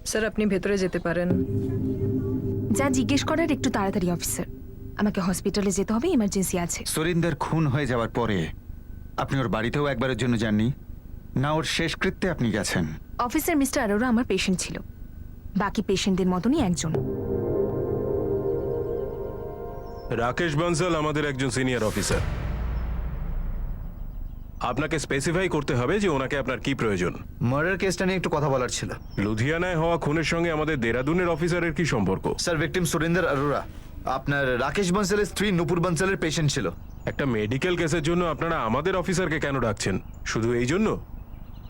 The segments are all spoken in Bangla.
স্যার আপনি ভেতরে যেতে পারেন। যা জিজ্ঞেস করার একটু তাড়াতাড়ি অফিসার, আমাকে হসপিটালে যেতে হবে, ইমার্জেন্সি আছে। সুরিন্দর খুন হয়ে যাওয়ার পরে আপনি ওর বাড়িতেও একবারের জন্য যাননি, না ওর শেষকৃত্যে আপনি গেছেন? অফিসার মিস্টার অরোরা আমার পেশেন্ট ছিল, বাকি পেশেন্টদের মতনই একজন। রাকেশ বানসাল আমাদের একজন সিনিয়র অফিসার। আপনাকে স্পেসিফাই করতে হবে যে ওনাকে আপনার কি প্রয়োজন। মার্ডার কেসটা নিয়ে একটু কথা বলার ছিল। লুধিয়ানায় হওয়া খুনের সঙ্গে আমাদের দেরাদুনের অফিসারের কি সম্পর্ক? স্যার, ভিকটিম সুরিন্দর অরোরা আপনার রাকেশ বনসালের স্ত্রী নুপুর বনসালের পেশেন্ট ছিল। একটা মেডিকেল কেসের জন্য আপনারা আমাদের অফিসারকে কেন ডাকছেন? শুধু এই জন্য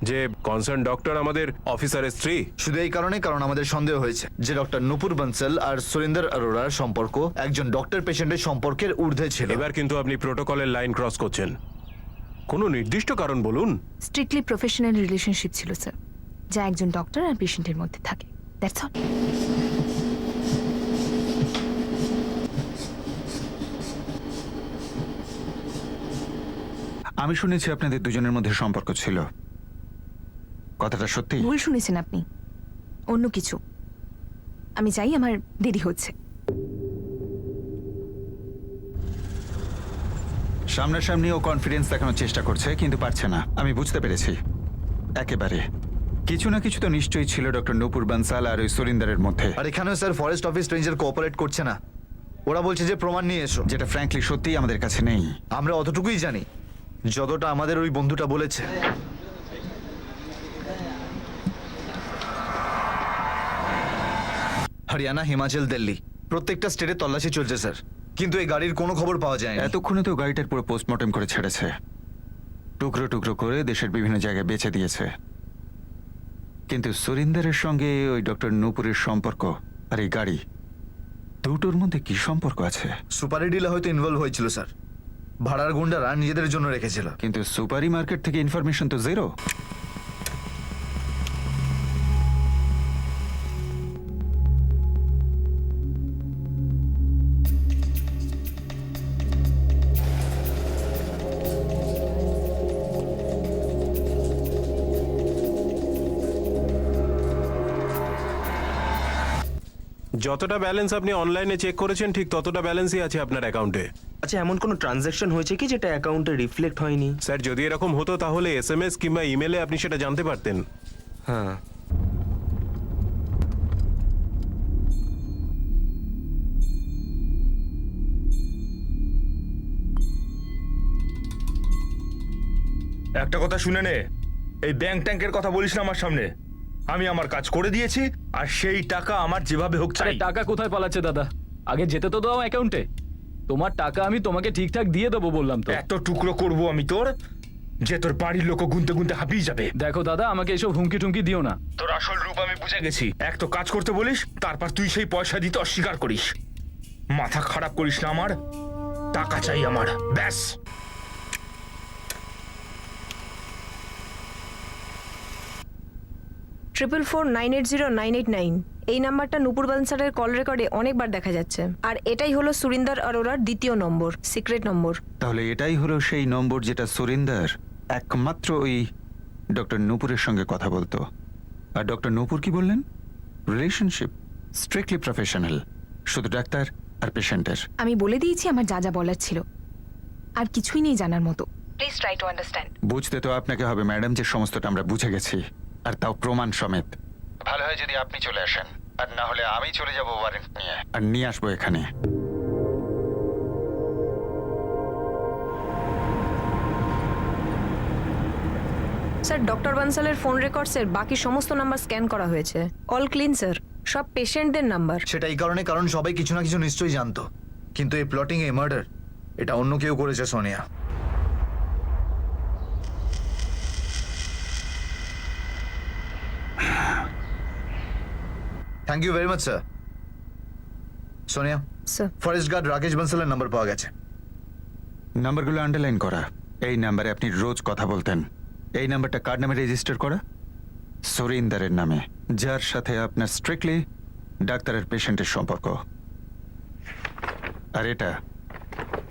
যে কনসার্ন ডক্টর আমাদের অফিসারের স্ত্রী? শুধু এই কারণে, কারণ আমাদের সন্দেহ হয়েছে যে ডক্টর নুপুর বনসাল আর সুরিন্দর অরোরার সম্পর্ক একজন ডক্টর পেশেন্টের সম্পর্কের ঊর্ধ্বে ছিল। এবার কিন্তু আপনি প্রোটোকলের লাইন ক্রস করছেন। কোনো নির্দিষ্ট কারণ বলুন। স্ট্রিক্টলি প্রফেশনাল রিলেশনশিপ ছিল স্যার, যা একজন ডক্টর আর পেশেন্টের মধ্যে থাকে, দ্যাটস অল। আমি শুনেছি আপনাদের দুজনের মধ্যে সম্পর্ক ছিল, কথাটা সত্যি? ভুল শুনেছেন আপনি, অন্য কিছু। আমি চাই, আমার দেরি হচ্ছে। সামনাসামনি ও কনফিডেন্স দেখানোর চেষ্টা করছে কিন্তু পারছে না, আমি বুঝতে পেরেছি। একেবারে কিছু না কিছু তো নিশ্চয়ই ছিল ডক্টর নুপুর বানসাল আর ওই সুরিন্দরের মধ্যে। আর এখানেও sir forest office ranger cooperate করছে না। ওরা বলছে যে প্রমাণ নিয়ে এসো, যেটা ফ্র্যাঙ্কলি সত্যিই আমাদের কাছে নেই। আমরা অতটুকুই জানি যতটা আমাদের ওই বন্ধুটা বলেছে। হরিয়ানা, হিমাচল, দিল্লি প্রত্যেকটা স্টেটে তল্লাশি চলছে স্যার, কিন্তু এই গাড়ির কোনো খবর পাওয়া যায় না। এতক্ষণে তো গাড়িটার পুরো পোস্টমর্টম করে ছেড়েছে, টুকরো টুকরো করে দেশের বিভিন্ন জায়গায় বেচে দিয়েছে। কিন্তু সুরিন্দরের সঙ্গে ওই ডক্টর নূপুরের সম্পর্ক আর এই গাড়ি, দুটোর মধ্যে কি সম্পর্ক আছে? সুপারি ডিলে হয়তো ইনভলভ হয়েছিল স্যার, ভাড়ার গুন্ডারা নিজেদের জন্য রেখেছিল। কিন্তু সুপারি মার্কেট থেকে ইনফরমেশন তো জিরো। যতটা ব্যালেন্স আপনি অনলাইনে চেক করেছেন ঠিক ততটা ব্যালেন্সই আছে আপনার অ্যাকাউন্টে। আচ্ছা, এমন কোনো ট্রানজ্যাকশন হয়েছে কি যেটা অ্যাকাউন্টে রিফ্লেক্ট হয়নি? স্যার যদি এরকম হতো তাহলে এসএমএস কিংবা ইমেলে আপনি সেটা জানতে পারতেন। হ্যাঁ, একটা কথা শুনে নে, এই ব্যাংক ট্যাঙ্কের কথা বলিস না আমার সামনে। আমি আমার কাজ করে দিয়েছি আর সেই টাকা আমার যেভাবে হোক আরে চাই। টাকা কোথায় পালাচ্ছে দাদা? আগে যেতে তো দাও অ্যাকাউন্টে। তোমার টাকা আমি তোমাকে ঠিকঠাক দিয়ে দেবো বললাম তো। এত টুকরো করব আমি তোর যে তোর বাড়ির লোক গুনতে গুনতে হাঁপিয়ে যাবে। দেখো দাদা, আমাকে এসব হুমকি টুমকি দিও না। তোর আসল রূপ আমি বুঝে গেছি। এক তো কাজ করতে বলিস, তারপর তুই সেই পয়সা দিতে অস্বীকার করিস। মাথা খারাপ করিস না আমার, টাকা চাই আমার, ব্যাস। ট্রিপল 4980989 এই নাম্বারটা নুপুর বানসালের কল রেকর্ডে অনেকবার দেখা যাচ্ছে। আর এটাই হলো সুরিন্দর অরোরার দ্বিতীয় নম্বর, সিক্রেট নম্বর। তাহলে এটাই হলো সেই নম্বর যেটা সুরিন্দর একমাত্র ওই ডক্টর নূপুরের সঙ্গে কথা বলতো। আর ডক্টর নূপুর কি বললেন? রিলেশনশিপ স্ট্রিক্টলি প্রফেশনাল, শুধু ডাক্তার আর পেশেন্টের। আমি বলে দিয়েছি আমার যা যা বলার ছিল, আর কিছুই নেই জানার মতো। Please try to understand. বুঝতে তো আপনাকে হবে ম্যাডাম যে সমস্তটা আমরা বুঝে গেছি, আর তাও প্রমাণ সমেত। ভালো হয় যদি আপনি চলে আসেন, আর না হলে আমি চলে যাব ওয়ারেন্ট নিয়ে, আর নিয়ে আসবো এখানে। স্যার ডক্টর বানসালের ফোন রেকর্ডসের বাকি সমস্ত নাম্বার স্ক্যান করা হয়েছে, অল ক্লিন স্যার, সব পেশেন্টদের নাম্বার। সেটা এই কারণে, কারণ সবাই কিছু না কিছু নিশ্চয়ই জানতো। কিন্তু এই প্লটিং, এই মার্ডার, এটা অন্য কেউ করেছে Sonia. Thank you very much sir. Sonia, sir forest guard Rakesh বনসালের নাম্বার পাওয়া গেছে। নাম্বারগুলো আন্ডারলাইন করা। এই নাম্বারে আপনি রোজ কথা বলতেন। এই নাম্বারটা কার নামে রেজিস্টার করা? সুরিন্দরের নামে, যার সাথে আপনার স্ট্রিক্টলি ডাক্তারের পেশেন্টের সম্পর্ক। আর এটা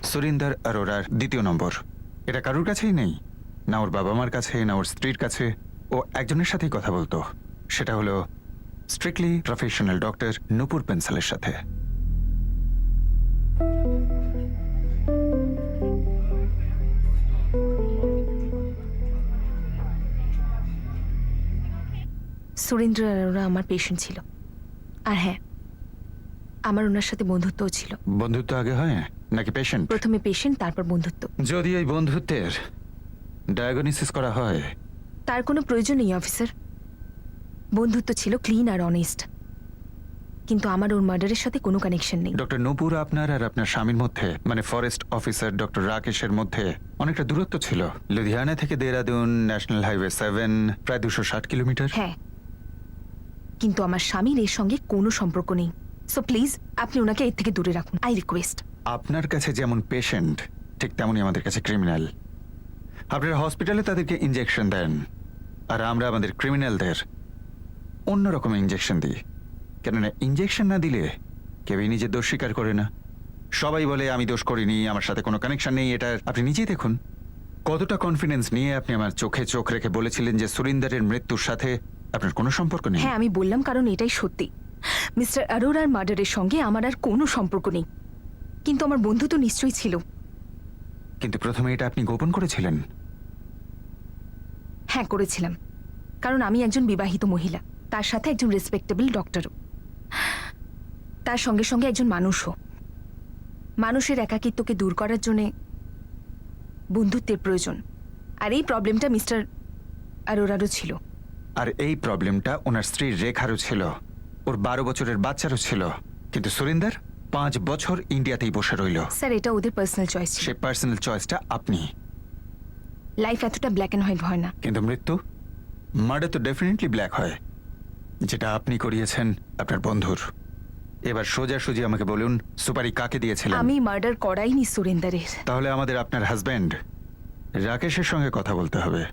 সুরিন্দর অরোরার দ্বিতীয় নম্বর। এটা কারোর কাছেই নেই, না ওর বাবা মার কাছে, না ওর স্ত্রীর কাছে। ও একজনের সাথেই কথা বলতো, সেটা হলো স্ট্রিক্টলি প্রফেশনাল ডক্টর নূপুর পেন্সিলের সাথে। সুরেন্দ্র আরোরা আমার পেশেন্ট ছিল। আর হ্যাঁ, আমার ওনার সাথে বন্ধুত্বও ছিল। বন্ধুত্ব আগে হয় নাকি পেশেন্ট? প্রথমে পেশেন্ট, তারপর বন্ধুত্ব। যদি এই বন্ধুত্বের ডায়াগনোসিস করা হয়, তার কোনো প্রয়োজন নেই অফিসার। বন্ধুত্ব ছিল ক্লিন আর অনেস্ট, কিন্তু আমার ওর মার্ডারের সাথে কোনো কানেকশন নেই। ডক্টর নূপুর আপনার আর আপনার স্বামীর মধ্যে, মানে ফরেস্ট অফিসার ডক্টর রাকেশের মধ্যে অনেকটা দূরত্ব ছিল। লুধিয়ানা থেকে দেরাদুন ন্যাশনাল হাইওয়ে 7, প্রায় 260 কিলোমিটার। হ্যাঁ, কিন্তু আমার স্বামীর এর সঙ্গে কোনো সম্পর্ক নেই। সো প্লিজ আপনি ওনাকে এর থেকে দূরে রাখুন, আই রিকোয়েস্ট। আপনার কাছে যেমন পেশেন্ট, ঠিক তেমনই আমাদের কাছে ক্রিমিনাল। আপনারা হসপিটালে তাদেরকে ইনজেকশন দেন, আর আমরা আমাদের ক্রিমিনালদের অন্যরকম ইনজেকশন দিই। কেননা ইনজেকশন না দিলে কেউই নিজের দোষ স্বীকার করে না। সবাই বলে আমি দোষ করিনি, আমার সাথে কোনো কানেকশন নেই। এটা আপনি নিজেই দেখুন কতটা কনফিডেন্স নিয়ে আপনি আমার চোখে চোখ রেখে বলেছিলেন যে সুরিন্দারের মৃত্যুর সাথে আপনার কোনো সম্পর্ক নেই। হ্যাঁ, আমি বললাম কারণ এটাই সত্যি। মিস্টার অরোরার মার্ডারের সঙ্গে আমার আর কোনো সম্পর্ক নেই, কিন্তু আমার বন্ধু তো নিশ্চয়ই ছিল। কিন্তু প্রথমে এটা আপনি গোপন করেছিলেন। হ্যাঁ, করেছিলাম, কারণ আমি একজন বিবাহিত মহিলা, তার সাথে একজন রেসপেক্টেবল ডক্টরও, তার সঙ্গে সঙ্গে একজন মানুষও। মানুষের একাকিত্বকে দূর করার জন্য বন্ধুত্বের প্রয়োজন, আর এই প্রবলেমটা মিস্টার অরোরারও ছিল। আর এই প্রবলেমটা ওনার স্ত্রী রেখারও ছিল, ওর 12 বছরের বাচ্চারও ছিল। কিন্তু সুরিন্দার 5 বছর ইন্ডিয়াতেই বসে রইল। স্যার, এটা ওদের পার্সোনাল চয়েস ছিল। সে পার্সোনাল চয়েসটা আপনি। লাইফ এতটা ব্ল্যাক অ্যান্ড হোয়াইট হয় না। কিন্তু মৃত্যু, মার্ডার তো ডেফিনেটলি ব্ল্যাক হয়, যেটা আপনি করিয়েছেন আপনার বন্ধুর। এবার সোজাসুজি আমাকে বলুন, সুপারি কাকে দিয়েছিলেন? আমি মার্ডার করাইনি সুরেন্দারের। তাহলে আমাদের আপনার হাজব্যান্ড রাকেশের সঙ্গে কথা বলতে হবে।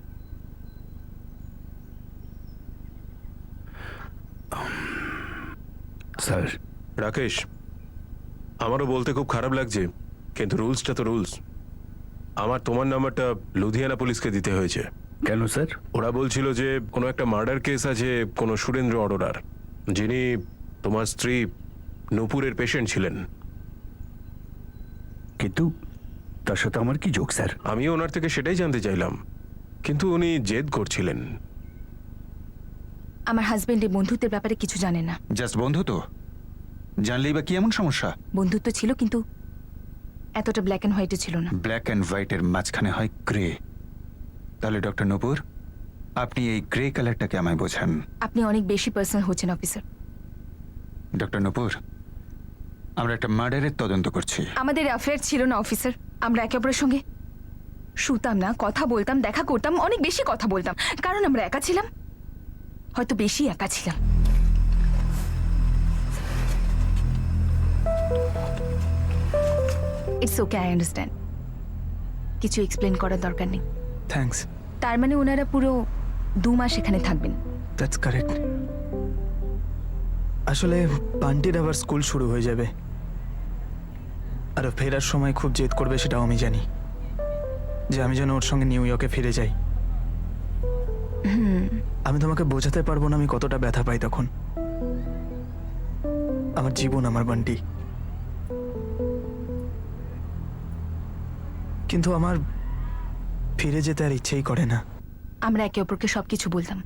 স্যার, রাকেশ, আমারও বলতে খুব খারাপ লাগছে, কিন্তু রুলসটা তো রুলস। আমার তোমার নাম্বারটা লুধিয়ানা পুলিশকে দিতে হয়েছে। কেন স্যার? ওরা বলছিল যে কোনো একটা মার্ডার কেস আছে কোনো সুরেন্দ্র অরোরার, যিনি তোমার স্ত্রী নূপুরের পেশেন্ট ছিলেন। কিন্তু তার সাথে আমার কি যোগ স্যার? আমিও ওনার থেকে সেটাই জানতে চাইলাম, কিন্তু উনি জেদ করছিলেন। আমার হাজবেন্ড এই বন্ধুত্বের ব্যাপারে কিছু জানে না। জাস্ট বন্ধু তো, জানলেই বা কি এমন সমস্যা? বন্ধুত্ব ছিল, কিন্তু এতটা ব্ল্যাক অ্যান্ড হোয়াইটে ছিল না। ব্ল্যাক অ্যান্ড হোয়াইটের মাঝখানে হয় গ্রে। তাহলে ডক্টর নূপুর, আপনি এই গ্রে কালারটাকে আমায় বোঝান। আপনি অনেক বেশি পার্সোনাল হচ্ছেন অফিসার। ডক্টর নূপুর, আমরা একটা মার্ডারের তদন্ত করছি। আমাদের অ্যাফেয়ার ছিল না অফিসার। আমরা একে অপরের সঙ্গে শুতাম না, কথা বলতাম, দেখা করতাম, অনেক বেশি কথা বলতাম, কারণ আমরা একা ছিলাম, হয়তো বেশি একা ছিলাম। It's okay, I understand. কিছু এক্সপ্লেন করার দরকার নেই। থ্যাঙ্কস, তার মানে ওনারা পুরো 2 মাস এখানে থাকবেন? That's correct. আসলে বান্টির আবার স্কুল শুরু হয়ে যাবে, আর ও ফেরার সময় খুব জেদ করবে, সেটাও আমি জানি, যে আমি যেন ওর সঙ্গে নিউ ইয়র্কে ফিরে যাই। আমি তোমাকে বোঝাতে পারবো না আমি কতটা ব্যথা পাই তখন। আমার জীবন, আমার বান্টি। কিন্তু আমার ফিরে যেতে আর ইচ্ছেই করে না। আমরা একে অপরকে সবকিছু বলতাম,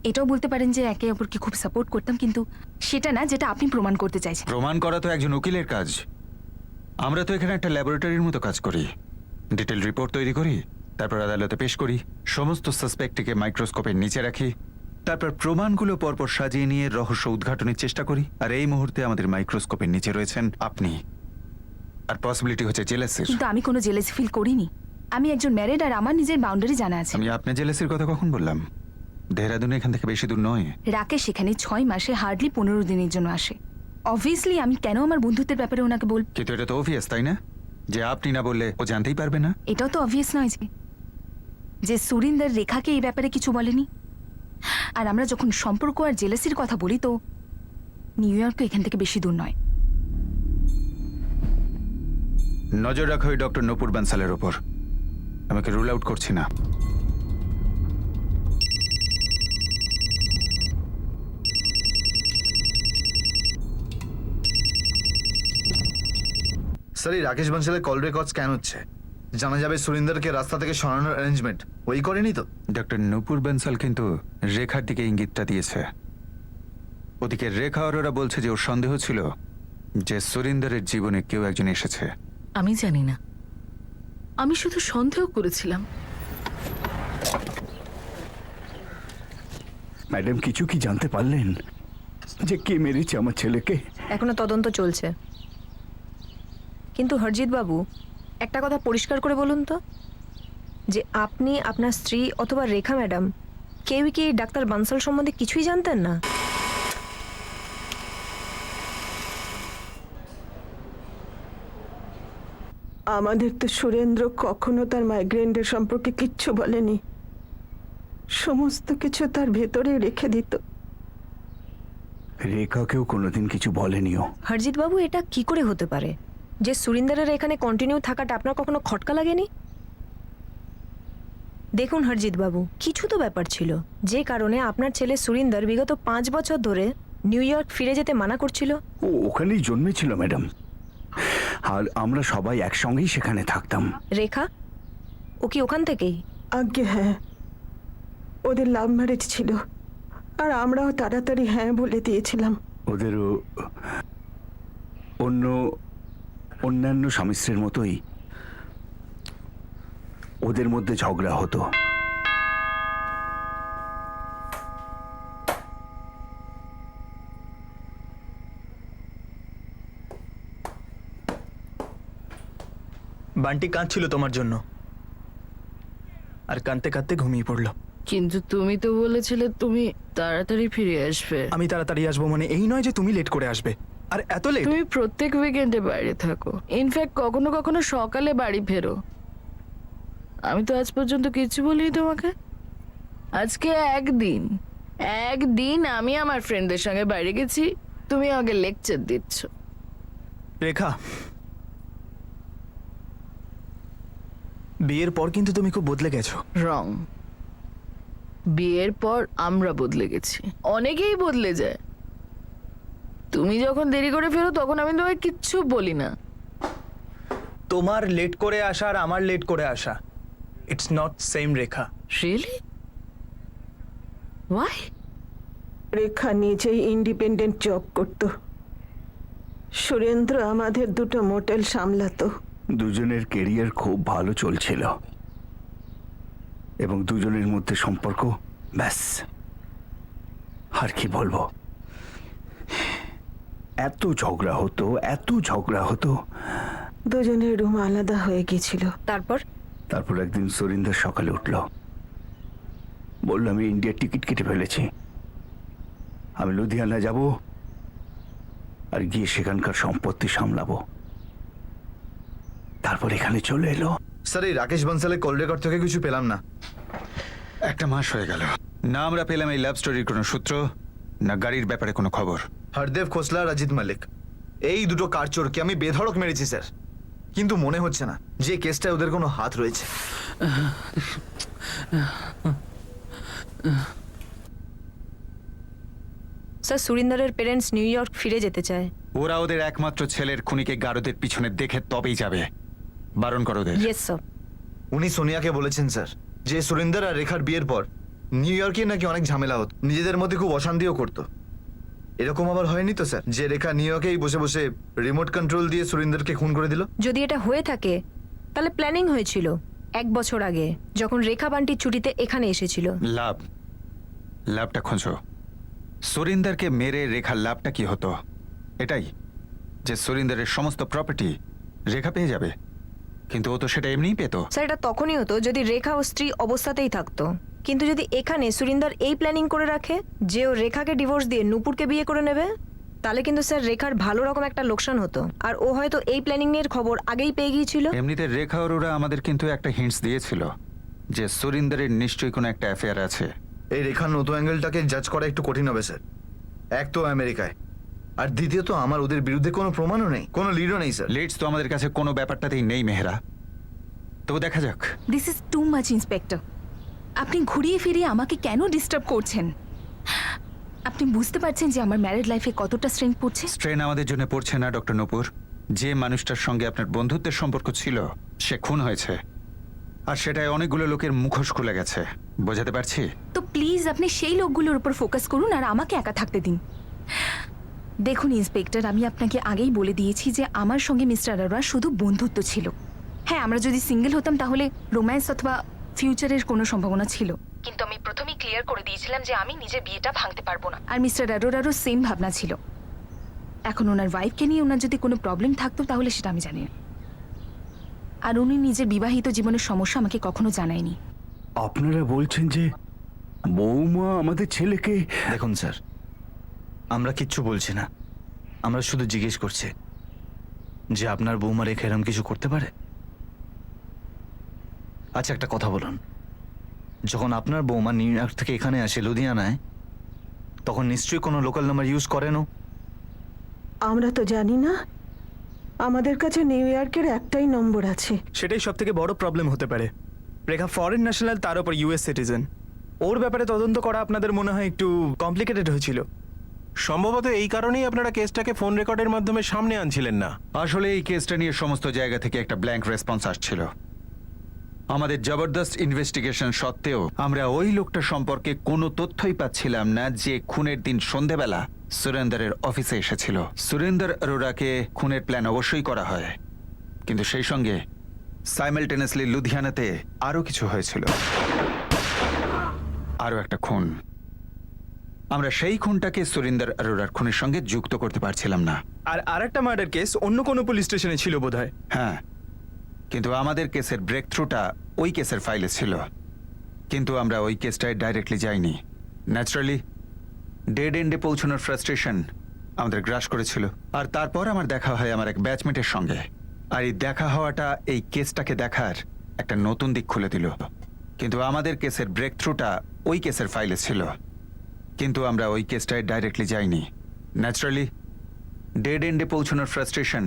এটাও বলতে পারেন যে একে অপরকে খুব সাপোর্ট করতাম, কিন্তু সেটা না যেটা আপনি প্রমাণ করতে চাইছেন। প্রমাণ করা তো একজন উকিলের কাজ। আমরা তো এখানে একটা ল্যাবরেটরির মতো কাজ করি, ডিটেল রিপোর্ট তৈরি করি, তারপর আদালতে পেশ করি, সমস্ত সাসপেক্টকে মাইক্রোস্কোপের নিচে রাখি, তারপর প্রমাণগুলো পরপর সাজিয়ে নিয়ে রহস্য উদ্ঘাটনের চেষ্টা করি। আর এই মুহূর্তে আমাদের মাইক্রোস্কোপের নিচে রয়েছেন আপনি, আর পসিবিলিটি হচ্ছে জেলাসির। কিন্তু আমি কোনো জেলেসি ফিল করিনি। আমি একজন ম্যারিড, আর আমার নিজের বাউন্ডারি জানা আছে। আমি আপনার জেলাসির কথা কখন বললাম? দেহরাদুন এখান থেকে বেশি দূর নয়। রাকেশ এখানে 6 মাসে হার্ডলি 15 দিনের জন্য আসে। অবভিয়াসলি আমি কেন আমার বন্ধুত্বের ব্যাপারে ওনাকে বল? কিন্তু এটা তো অবভিয়াস, তাই না, যে আপনি না বললে ও জানতেই পারবে না? এটাও তো অবভিয়াস নয় যে সুরিন্দার রেখাকে এই ব্যাপারে কিছু বলেনি। আর আমরা যখন সম্পর্ক আর জেলাসির কথা বলি, তো নিউ ইয়র্ক এখান থেকে বেশি দূর নয়। নজর রাখো ওই ডক্টর নূপুর বানসালের ওপর। আমাকে রুল আউট করছি না। স্যার এই রাকেশ বানসালের কল রেকর্ড স্ক্যান হচ্ছে, জানা যাবে সুরিন্দরকে রাস্তা থেকে সরানোর অ্যারেঞ্জমেন্ট ওই করেনি তো? ডক্টর নূপুর বেন্সাল কিন্তু রেখার দিকে ইঙ্গিতটা দিয়েছে। ওদিকে রেখা অরোরা বলছে যে ওর সন্দেহ ছিল যে সুরিন্দরের জীবনে কেউ একজন এসেছে। আমি জানি না, আমি শুধু সন্দেহ করেছিলাম। ম্যাডাম কিছু কি জানতে পারলেন যে কে মেরেছে আমার ছেলেকে? এখনো তদন্ত চলছে, কিন্তু হরজিৎ বাবু একটা কথা পরিষ্কার করে বলুন তো, যে আপনি, আপনার স্ত্রী অথবা রেখা ম্যাডাম কেউই কি ডাক্তার বানসাল সম্বন্ধে কিছুই জানতেন না? আমাদের তো সুরেন্দ্র কখনো তার মাইগ্রেনের সম্পর্কে কিচ্ছু বলেনি, সমস্ত কিছু তার ভেতরে রেখে দিত। রেখাকেও কোনোদিন কিছু বলেনিও। হরজিৎ বাবু, এটা কি করে হতে পারে যে সুরিন্দরের এখানে কন্টিনিউ থাকাটা আপনার কখনো খটকা লাগেনি? দেখুন হরজিৎ বাবু, কিছু তো ব্যাপার ছিল যে কারণে আপনার ছেলে সুরিন্দর বিগত 5 বছর ধরে নিউ ইয়র্ক ফিরে যেতে মানা করছিল। ও ওখানেই জন্মেছিল ম্যাডাম, আর আমরা সবাই একসঙ্গেই সেখানে থাকতাম। রেখা, ও কি ওখান থেকেই? আজ্ঞে হ্যাঁ, ওদের লাভ ম্যারেজ ছিল, আর আমরাও তাড়াতাড়ি হ্যাঁ বলে দিয়েছিলাম। ওদেরও অন্যান্য স্বামী স্ত্রীর মতোই ওদের মধ্যে ঝগড়া হতো। বান্টি কাঁদছিল তোমার জন্য, আর কাঁদতে কাঁদতে ঘুমিয়ে পড়লো। কিন্তু তুমি তো বলেছিলে তুমি তাড়াতাড়ি ফিরে আসবে। আমি তাড়াতাড়ি আসবো মানে এই নয় যে তুমি লেট করে আসবে, আর এত লেট। তুমি প্রত্যেক উইকেন্ডে বাইরে থাকো, ইনফ্যাক্ট কখনো কখনো সকালে বাড়ি ফেরো। আমি তো আজ পর্যন্ত কিছু বলিনি তোমাকে। আজকে একদিন আমি আমার ফ্রেন্ডদের সঙ্গে বাইরে গেছি, তুমি আমাকে লেকচার দিচ্ছ। রেখা, বিয়ের পর কিন্তু তুমি খুব বদলে গেছো। রং, বিয়ের পর আমরা বদলে গেছি, অনেকেই বদলে যায়। তুমি যখন দেরি করে ফেরো তখন আমি তোমায় কিচ্ছু বলি না। তোমার লেট করে আসা আর আমার লেট করে আসা, it's not same Rekha. Really? Why? Rekha নিজেই ইন্ডিপেন্ডেন্ট জব করত, সুরেন্দ্র আমাদের দুটো মোটেল সামলাতো। দুজনের কেরিয়ার খুব ভালো চলছিল এবং দুজনের মধ্যে সম্পর্ক ব্যাস, আর কি বলবো। এত ঝগড়া হতো। দুজনের রুম আলাদা হয়ে গেছিল। তারপর একদিন সুরিন্দর সকালে উঠল, বলল আমি ইন্ডিয়ার টিকিট কেটে ফেলেছি, আমি লুধিয়ানা যাব আর গিয়ে সেখানকার সম্পত্তি সামলাবো। তারপর এখানে চলে এলো। স্যার এই রাকেশ বানসালের কল রেকর্ড থেকে কিছু পেলাম না। 1 মাস হয়ে গেল না আমরা পেলাম এই লাভ স্টোরির কোনো সূত্র, না গাড়ির ব্যাপারে কোনো খবর। হরদেব খোসলা আর অজিত মালিক, এই দুটো কারচোরকে আমি বেধড়ক মেরেছি স্যার, কিন্তু মনে হচ্ছে না যে কেসটায় ওদের কোনো হাত রয়েছে। স্যার, সুরিন্দরের পেরেন্টস নিউ ইয়র্ক ফিরে যেতে চায়। ওরা ওদের একমাত্র ছেলের খুনিকে গারদের পিছনে দেখে তবেই যাবে। বারণ করো ওদের। Yes sir. উনি সোনিয়াকে বলেছেন স্যার যে সুরিন্দর আর রেখার বিয়ের পর নিউ ইয়র্কে নাকি অনেক ঝামেলা হতো, নিজেদের মধ্যে খুব অশান্তিও করতো। এরকম আবার হয়নি তো স্যার যে রেখা নিউ ইয়র্কেই বসে বসে রিমোট কন্ট্রোল দিয়ে সুরিন্দরকে খুন করে দিল? যদি এটা হয়ে থাকে তাহলে প্ল্যানিং হয়েছিল 1 বছর আগে, যখন রেখা বান্টির ছুটিতে এখানে এসেছিল। লাভটা খোঁজো। সুরিন্দরকে মেরে রেখার লাভটা কি হতো? এটাই যে সুরিন্দরের সমস্ত প্রপার্টি রেখা পেয়ে যাবে, কিন্তু ও তো সেটা এমনিই পেত। স্যার, এটা তখনই হতো যদি রেখা ও স্ত্রী অবস্থাতেই থাকতো, কিন্তু যদি এখানে সুরিন্দর এই প্ল্যানিং করে রাখে যে ও রেখাকে ডিভোর্স দিয়ে নূপুরকে বিয়ে করে নেবে, তাহলে কিন্তু স্যার রেখার ভালো রকম একটা লোকসান হতো, আর ও হয়তো এই প্ল্যানিং এর খবর আগেই পেয়ে গিয়েছিল। এমনিতে রেখা অরোরা আমাদের কিন্তু একটা হিন্টস দিয়েছিল যে সুরিন্দরের নিশ্চয়ই কোনো একটা অ্যাফেয়ার আছে। এই রেখার নতুন অ্যাঙ্গেলটাকে জাজ করা একটু কঠিন হবে স্যার। এক তো আমেরিকায়, আর দ্বিতীয়ত আমার ওদের বিরুদ্ধে কোনো প্রমাণও নেই, কোনো লিডও নেই স্যার। লিডস তো আমাদের কাছে কোনো ব্যাপারটাতেই নেই মেহরা, তবু দেখা যাক। This is too much inspector. আপনি ঘুরিয়ে ফিরিয়ে আমাকে কেন ডিস্টার্ব করছেন? আপনি বুঝতে পারছেন যে আমার ম্যারিড লাইফে কতটা স্ট্রেন পড়ছে? স্ট্রেন আমাদের জন্য পড়ছে না ডক্টর নূপুর, যে মানুষটার সঙ্গে আপনার বন্ধুত্বের সম্পর্ক ছিল সে খুন হয়েছে, আর সেটাই অনেকগুলো লোকের মুখোশ খুলে গেছে। বোঝাতে পারছি? তো প্লিজ আপনি সেই লোকগুলোর উপর ফোকাস করুন আর আমাকে একা থাকতে দিন। দেখুন ইন্সপেক্টর, আমি আপনাকে আগেই বলে দিয়েছি যে আমার সঙ্গে মিস্টার আরোরা শুধু বন্ধুত্ব ছিল। হ্যাঁ, আমরা যদি সিঙ্গেল হতাম তাহলে রোম্যান্স অথবা ফিউচারের কোনো সম্ভাবনা ছিল, কিন্তু আমি প্রথমেই ক্লিয়ার করে দিয়েছিলাম যে আমি নিজের বিয়েটা ভাঙতে পারবো না। আর মিস্টার আরোরারও সেম ভাবনা ছিল। এখন ওনার ওয়াইফকে নিয়ে ওনার যদি কোনো প্রবলেম থাকতো তাহলে সেটা আমি জানি না। আর উনি নিজের বিবাহিত জীবনের সমস্যা আমাকে কখনো জানায়নি। আপনারা বলছেন যে বৌমা আমাদের ছেলেকে... দেখুন স্যার, আমরা কিচ্ছু বলছি না, আমরা শুধু জিজ্ঞেস করছি যে আপনার বৌমা রেখা এরম কিছু করতে পারে। আচ্ছা একটা কথা বলুন, যখন আপনার বৌমা নিউ ইয়র্ক থেকে এখানে আসে লুধিয়ানায়, তখন নিশ্চয়ই কোনো লোকাল নাম্বার ইউজ করেনও। আমরা তো জানি না, আমাদের কাছে নিউ ইয়র্কের একটাই নম্বর আছে। সেটাই সব থেকে বড় প্রবলেম হতে পারে। রেখা ফরেন ন্যাশনাল, তার উপর ইউএস সিটিজেন। ওর ব্যাপারে তদন্ত করা আপনাদের মনে হয় একটু কমপ্লিকেটেড হয়েছিল। সম্ভবত এই কারণেই আপনারা কেসটাকে ফোন রেকর্ডের মাধ্যমে সামনে আনছিলেন না। আসলে এই কেসটা নিয়ে সমস্ত জায়গা থেকে একটা ব্ল্যাঙ্ক রেসপন্স আসছিল। আমাদের জবরদস্ত ইনভেস্টিগেশন সত্ত্বেও আমরা ওই লোকটা সম্পর্কে কোনো তথ্যই পাচ্ছিলাম না যে খুনের দিন সন্ধেবেলা সুরেন্দারের অফিসে এসেছিল। সুরেন্দর অরোরাকে খুনের প্ল্যান অবশ্যই করা হয়, কিন্তু সেই সঙ্গে সাইমালটেনিয়াসলি লুধিয়ানাতে আরও কিছু হয়েছিল, আরও একটা খুন। আমরা সেই খুনটাকে সুরেন্দর অরোরার খুনের সঙ্গে যুক্ত করতে পারছিলাম না। আর আরেকটা মার্ডার কেস অন্য কোনো পুলিশ স্টেশনে ছিল বোধহয়। হ্যাঁ, কিন্তু আমাদের কেসের ব্রেক থ্রুটা ওই কেসের ফাইলে ছিল, কিন্তু আমরা ওই কেসটায় ডাইরেক্টলি যাইনি। ন্যাচারালি ডেড এন্ডে পৌঁছানোর ফ্রাস্ট্রেশন আমাদের গ্রাস করেছিল। আর তারপর আমার দেখা হয় আমার এক ব্যাচমেটের সঙ্গে, আর এই দেখা হওয়াটা এই কেসটাকে দেখার একটা নতুন দিক খুলে দিল। কিন্তু আমাদের কেসের ব্রেক থ্রুটা ওই কেসের ফাইলে ছিল, কিন্তু আমরা ওই কেসটায় ডাইরেক্টলি যাইনি। ন্যাচারালি ডেড এন্ডে পৌঁছানোর ফ্রাস্ট্রেশন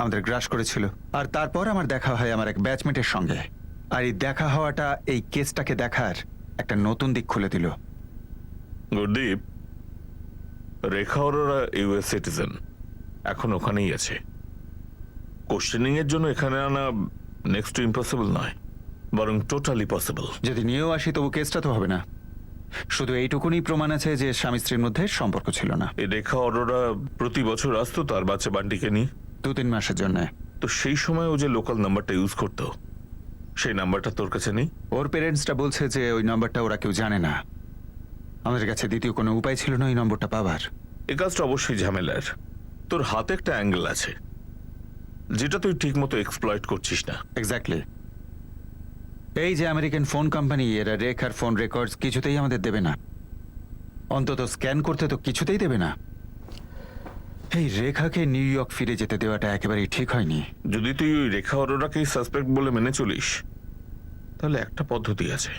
আমাদের গ্রাস করেছিল। আর তারপর আমার দেখা হয় আমার এক ব্যাচমেটের সঙ্গে, আর এই দেখা হওয়াটা এই কেসটাকে দেখার একটা নতুন দিক খুলে দিল। গুরদীপ, রেখা অরোরা ইউএস সিটিজেন, এখন ওখানেই আছে। কোশ্চেনিং এর জন্য এখানে আনা নেক্সট টু ইম্পসিবল নয়, বরং টোটালি পসিবল। যদি নিয়েও আসি তবু কেসটা তো হবে না। শুধু এইটুকুনি প্রমাণ আছে যে স্বামী স্ত্রীর মধ্যে সম্পর্ক ছিল না। এই রেখা অরোরা প্রতি বছর আসতো তার বাচ্চা বান্টিকে নিয়ে 2-3 মাসের জন্য। তো সেই সময় ও যে লোকাল নাম্বারটা ইউজ করতো, সেই নাম্বারটা তোর কাছে নেই? ওর পেরেন্টসটা বলছে যে ওই নম্বরটা ওরা কেউ জানে না। আমাদের কাছে দ্বিতীয় কোনো উপায় ছিল না ওই নম্বরটা পাবার। এই কাজটা অবশ্যই ঝামেলার। তোর হাতে একটা অ্যাঙ্গেল আছে যেটা তুই ঠিক মতো এক্সপ্লয়েট করছিস না। এক্স্যাক্টলি। এই যে আমেরিকান ফোন কোম্পানি, এরা রেখার ফোন রেকর্ডস কিছুতেই আমাদের দেবে না, অন্তত স্ক্যান করতে তো কিছুতেই দেবে না। এই রেখাকে নিউ ইয়র্ক ফিরে যেতে দেওয়াটা একেবারেই ঠিক হয়নি। যদি তুই ওই রেখা অরোরাকেই সাসপেক্ট বলে মেনে চলিস, তাহলে একটা পদ্ধতি আছে।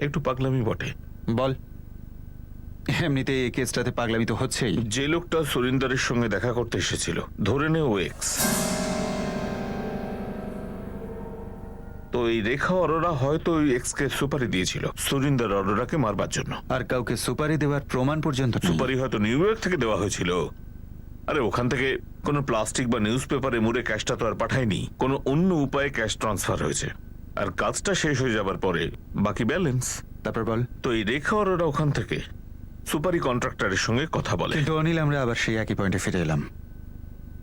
একটু পাগলামি বটে। বল। এমনিতে এই কেসটাতে পাগলামি তো হচ্ছেই। যে লোকটা সুরিন্দারের সঙ্গে দেখা করতে এসেছিল, ধরে নে ও এক্স, তো এই রেখা অরোরা হয়তো ওই এক্সকে সুপারি দিয়েছিল সুরিন্দর অরোরাকে মারবার জন্য। আর কাউকে সুপারি দেওয়ার প্রমাণ পর্যন্ত নেই। সুপারি হয়তো নিউ ইয়র্ক থেকে দেওয়া হয়েছিল। আরে ওখান থেকে কোনো প্লাস্টিক বা নিউজ পেপারে মুড়ে ক্যাশটা তো আর পাঠায়নি, কোনো অন্য উপায়ে ক্যাশ ট্রান্সফার হয়েছে। আর কাজটা শেষ হয়ে যাবার পরে বাকি ব্যালেন্স। তারপর বল। তো এই রেখা অরোরা ওখান থেকে সুপারি কন্ট্রাক্টরের সঙ্গে কথা বলে। কিন্তু অনিল, আমরা আবার সেই একই পয়েন্টে ফিরে এলাম।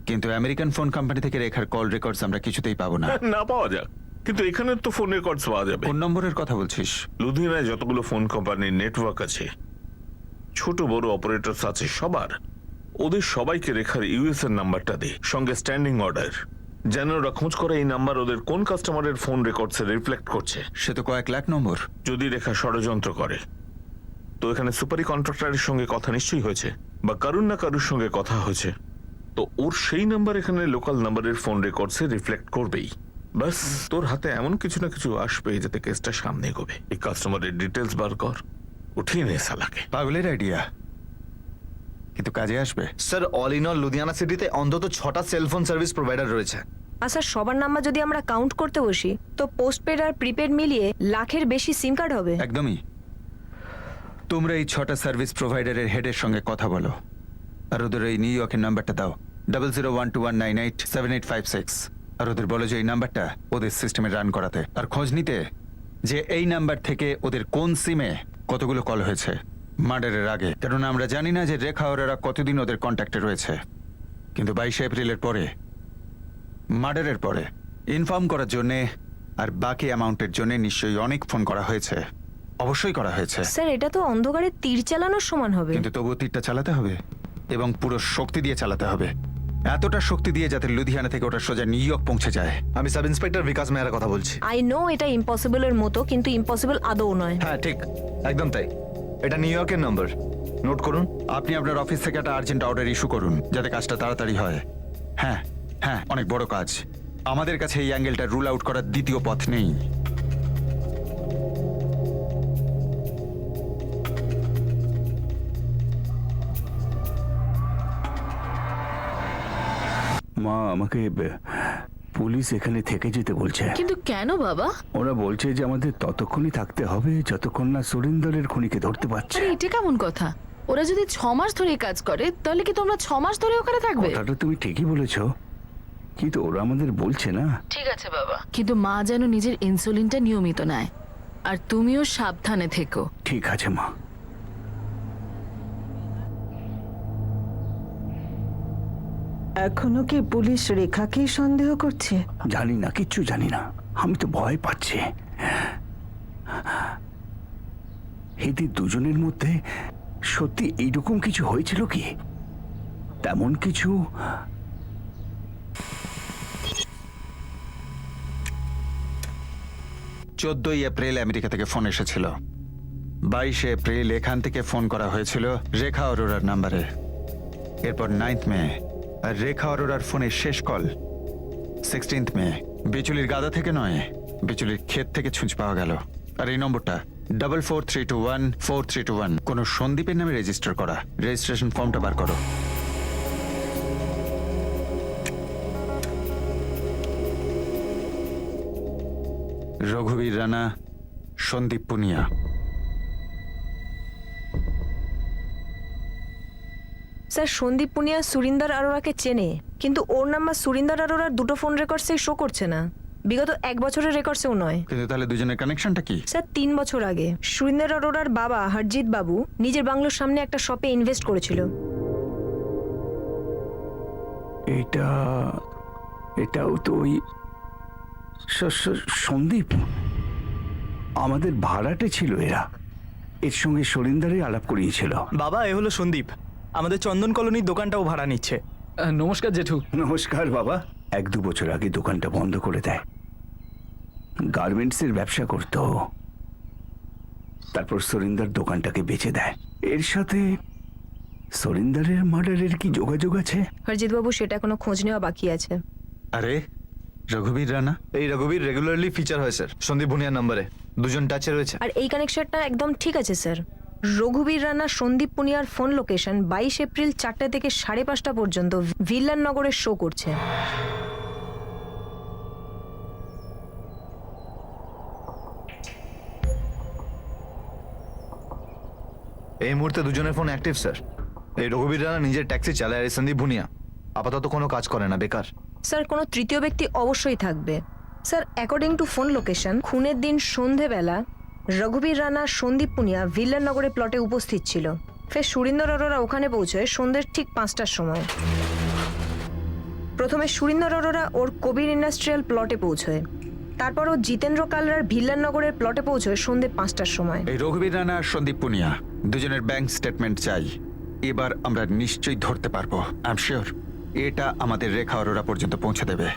কিন্তু আমেরিকান ফোন কোম্পানি থেকে রেখার কল রেকর্ডস আমরা কিছুতেই পাবো না। না পাওয়া যাক, কিন্তু এখানে তো ফোন রেকর্ডস পাওয়া যাবে। কোন নম্বরের কথা বলছিস? লুধিয়ানায় যতগুলো ফোন কোম্পানির নেটওয়ার্ক আছে, ছোট বড় অপারেটরস আছে, সবার ওদের সবাইকে রেখার ইউএস এর নাম্বারটা দে, সঙ্গে স্ট্যান্ডিং অর্ডার, যেন ওরা খোঁজ করে এই নাম্বার ওদের কোন কাস্টমারের ফোন রেকর্ডসে রিফ্লেক্ট করছে। সে তো কয়েক লাখ নম্বর। যদি রেখা ষড়যন্ত্র করে, তো এখানে সুপারি কন্ট্রাক্টরের সঙ্গে কথা নিশ্চয়ই হয়েছে, বা কারুর না কারুর সঙ্গে কথা হয়েছে, তো ওর সেই নাম্বার এখানে লোকাল নাম্বারের ফোন রেকর্ডসে রিফ্লেক্ট করবেই। বাস তোর হাতে এমন কিছু না কিছু আসবে যাতে কেসটা সামনে এগোবে। এই কাস্টমারের ডিটেলস বার কর, উঠিয়ে নে সালাকে। পাগলের আইডিয়া, কিন্তু কাজে আসবে। Sir, all in all Ludhiana সিটিতে অন্তত 6টা সেলফোন সার্ভিস প্রোভাইডার রয়েছে। আর স্যার, সবার নাম্বার যদি আমরা কাউন্ট করতে বসি তো পোস্টপেড আর প্রিপেড মিলিয়ে লাখের বেশি সিম কার্ড হবে। একদমই। তোমরা এই 6টা সার্ভিস প্রোভাইডারের হেডের সঙ্গে কথা বলো, আর ওদের এই নিউ ইয়র্কের নাম্বারটা দাও। 0012198785 আর ওদের বলো যে এই নাম্বারটা ওদের সিস্টেমে রান করাতে আর খোঁজ নিতে যে এই নাম্বার থেকে ওদের কোন সিমে কতগুলো কল হয়েছে মার্ডারের আগে। কেননা আমরা জানি না যে রেখা ওরা কতদিন ওদের কন্ট্যাক্টে রয়েছে, কিন্তু 22 এপ্রিলের পরে মার্ডারের পরে ইনফর্ম করার জন্যে আর বাকি অ্যামাউন্টের জন্য নিশ্চয়ই অনেক ফোন করা হয়েছে, অবশ্যই করা হয়েছে। স্যার এটা তো অন্ধকারে তীর চালানোর সমান হবে। কিন্তু তবুও তীরটা চালাতে হবে এবং পুরো শক্তি দিয়ে চালাতে হবে, এতটা শক্তি দিয়ে যাতে লুধিয়ানা থেকে ওটা সোজা নিউ ইয়র্ক পৌঁছে যায়। আমি সাব ইন্সপেক্টর বিকাশ মেহরা কথা বলছি। আই নো এটা ইম্পসিবলের মতো, কিন্তু ইম্পসিবল আদৌ নয়। হ্যাঁ ঠিক, একদম তাই। এটা নিউ ইয়র্কের নম্বর, নোট করুন। আপনি আপনার অফিস থেকে একটা আর্জেন্ট অর্ডার ইস্যু করুন যাতে কাজটা তাড়াতাড়ি হয়। হ্যাঁ হ্যাঁ, অনেক বড় কাজ। আমাদের কাছে এই অ্যাঙ্গেলটা রুল আউট করার দ্বিতীয় পথ নেই। মা আমাকে পুলিশ এখানে থেকে যেতে বলছে। কিন্তু কেন বাবা? ওরা বলছে যে আমাদের ততক্ষণই থাকতে হবে যতক্ষণ না সুরিন্দরের খুনিকে ধরতে পারছে। আরে এটা কেমন কথা? ওরা যদি 6 মাস ধরে এই কাজ করে তাহলে কি তোমরা 6 মাস ধরে ওখানে থাকবে? কথাটা তুমি ঠিকই বলেছো, কিন্তু ওরা আমাদের বলছে না। ঠিক আছে বাবা, কিন্তু মা যেন নিজের ইনসুলিনটা নিয়মিত নেয়, আর তুমিও সাবধানে থেকো। ঠিক আছে মা। এখনো কি পুলিশ রেখাকেই সন্দেহ করছে? জানি না, কিচ্ছু জানি না। আমি তো ভয় পাচ্ছি। এদের দুজনের মধ্যে সত্যি এইরকম কিছু হয়েছিল কি? তেমন কিছু 14 এপ্রিল আমেরিকা থেকে ফোন এসেছিল। 22 এপ্রিল এখান থেকে ফোন করা হয়েছিল রেখা অরোরার নাম্বারে। এরপর 9th মে আর রেখা অরোরার ফোনের শেষ কল 16th মে। বিচুলির গাদা থেকে নয়, বিচুলির ক্ষেত থেকে ছুঁচ পাওয়া গেল। আর এই নম্বরটা 4432143221 কোন সন্দীপের নামে রেজিস্টার করা। রেজিস্ট্রেশন ফর্মটা বার করো। রঘুবীর রানা, সন্দীপ পুনিয়া। স্যার সন্দীপ পুনিয়া সুরিন্দর আরোরাকে চেনে, কিন্তু ওর নাম্বার সুরিন্দর আরোরার দুটো ফোন রেকর্ডসেই শো করছে না। বিগত 1 বছরের রেকর্ডসেও নয়। কিন্তু তাহলে দুজনের কানেকশনটা কি? স্যার 3 বছর আগে সুরিন্দর আরোরার বাবা হরজিৎ বাবু নিজের বাংলোর সামনে একটা শপে ইনভেস্ট করেছিল। এটাও তো ওই সন্দীপ। আমাদের ভাড়াটে ছিল এরা। এর সঙ্গে সরিন্দারে আলাপ করিয়েছিল। বাবা, এ হলো সন্দীপ, আমাদের চন্দন কলোনির দোকানটাও ভাড়া নিচ্ছে। নমস্কার জেঠু। নমস্কার বাবা। 1-2 বছর আগে দোকানটা বন্ধ করে দেয়। গার্মেন্টসের ব্যবসা করত, তারপর সরিন্দার দোকানটাকে বেচে দেয়। এর সাথে সরিন্দারের মার্ডারের কি যোগাযোগ আছে? হরজিৎ বাবু সেটা এখনো খোঁজ নেওয়া বাকি আছে। আরে রঘুবীর রানা? এই রঘুবীর রেগুলারলি ফিচার হয় স্যার সন্দীপ ভুনিয়ার নম্বরে। দুজন টাচে রয়েছে। আর এই কানেকশনটা একদম ঠিক আছে স্যার। রঘুবীর রানা সন্দীপ পুনিয়ার ফোন লোকেশন 22 এপ্রিল 4টা থেকে 5:30 পর্যন্ত ভিল্লান নগরে শো করছে। এই মুহূর্তে দুজনের ফোন অ্যাক্টিভ স্যার। এই রঘুবীর রানা নিজের ট্যাক্সি চালায়, আর এই সন্দীপ ভুনিয়া আপাতত কোনো কাজ করে না, বেকার। স্যার কোনো তৃতীয় ব্যক্তি অবশ্যই থাকবে। Sir according to phone location খুনের দিন সন্ধেবেলা রঘুবীর রানা সন্দীপ পুনিয়া ভিল্লান নগরে প্লটে উপস্থিত ছিল। ফের সুরিন্দর অরোরা ওখানে পৌঁছয় সন্ধ্যের ঠিক 5টার সময়। প্রথমে সুরিন্দর অরোরা ওর কবির ইন্ডাস্ট্রিয়াল প্লটে পৌঁছয়, তারপর ও জিতেন্দ্র কালরার ভিল্লান নগরের প্লটে পৌঁছয় সন্ধ্যে 5টার সময়। এই রঘুবীর রানা আর সন্দীপ পুনিয়া দুজনের ব্যাংক স্টেটমেন্ট চাই। এবার আমরা নিশ্চয়ই ধরতে পারবো। আই এম শিওর এটা আমাদের রেখা অরোরা পর্যন্ত পৌঁছে দেবে।